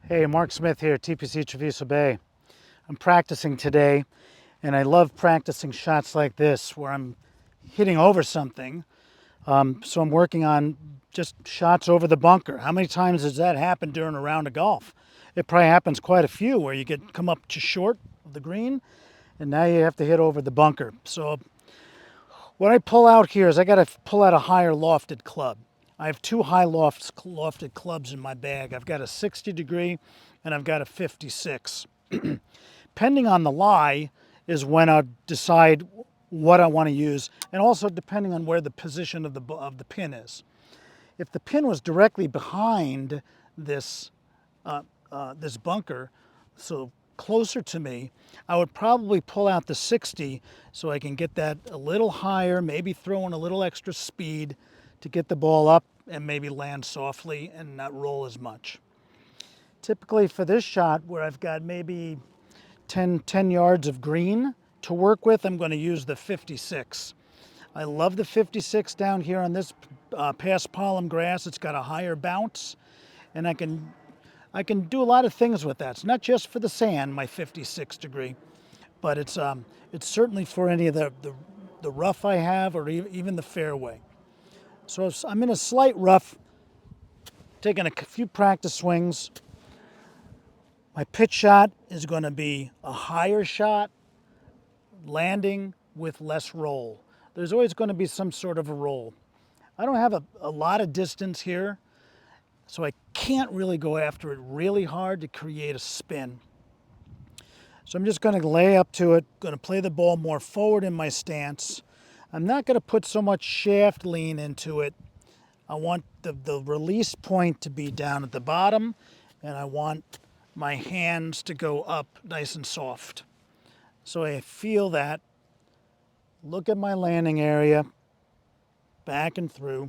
Hey, Mark Smith here, TPC Traviso Bay. I'm practicing today, and I love practicing shots like this where I'm hitting over something. So I'm working on just shots over the bunker. How many times does that happen during a round of golf? It probably happens quite a few where you come up too short of the green, and now you have to hit over the bunker. So what I pull out here is I got to pull out a higher lofted club. I have two lofted clubs in my bag. I've got a 60 degree and I've got a 56. Depending on the lie is when I decide what I want to use, and also depending on where the position of the pin is. If the pin was directly behind this this bunker, so closer to me, I would probably pull out the 60 so I can get that a little higher, maybe throw in a little extra speed to get the ball up and maybe land softly and not roll as much. Typically for this shot where I've got maybe 10 yards of green to work with, I'm going to use the 56. I love the 56 down here on this paspalum grass. It's got a higher bounce, and I can do a lot of things with that. It's not just for the sand, my 56 degree, but it's certainly for any of the rough I have, or even the fairway. So if I'm in a slight rough, taking a few practice swings. My pitch shot is going to be a higher shot, landing with less roll. There's always going to be some sort of a roll. I don't have a lot of distance here, so I can't really go after it really hard to create a spin. So I'm just going to lay up to it, going to play the ball more forward in my stance. I'm not going to put so much shaft lean into it. I want the release point to be down at the bottom, and I want my hands to go up nice and soft. So I feel that. Look at my landing area, back and through.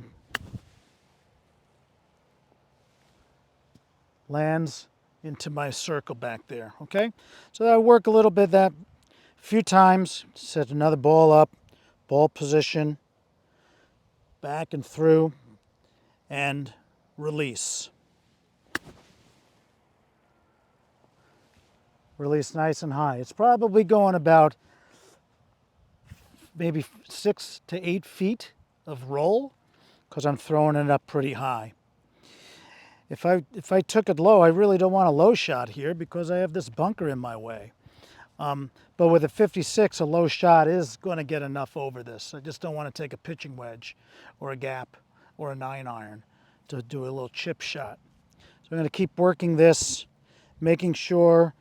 Lands into my circle back there, okay? So I work a little bit that a few times, set another ball up, ball position, back and through, and release. Release nice and high. It's probably going about maybe 6 to 8 feet of roll because I'm throwing it up pretty high. If I took it low, I really don't want a low shot here because I have this bunker in my way. But with a 56, a low shot is going to get enough over this. I just don't want to take a pitching wedge or a gap or a 9-iron to do a little chip shot. So I'm going to keep working this, making sure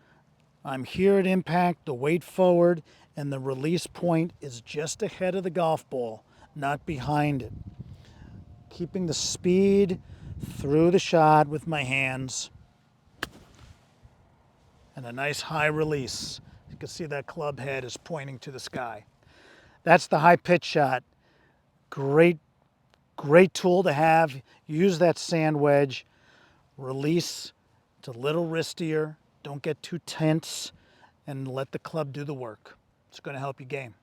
I'm here at impact, the weight forward, and the release point is just ahead of the golf ball, not behind it. Keeping the speed through the shot with my hands, and a nice high release. You can see that club head is pointing to the sky. That's the high pitch shot. Great tool to have. Use that sand wedge. Release. It's a little wristier. Don't get too tense, and let the club do the work. It's going to help your game.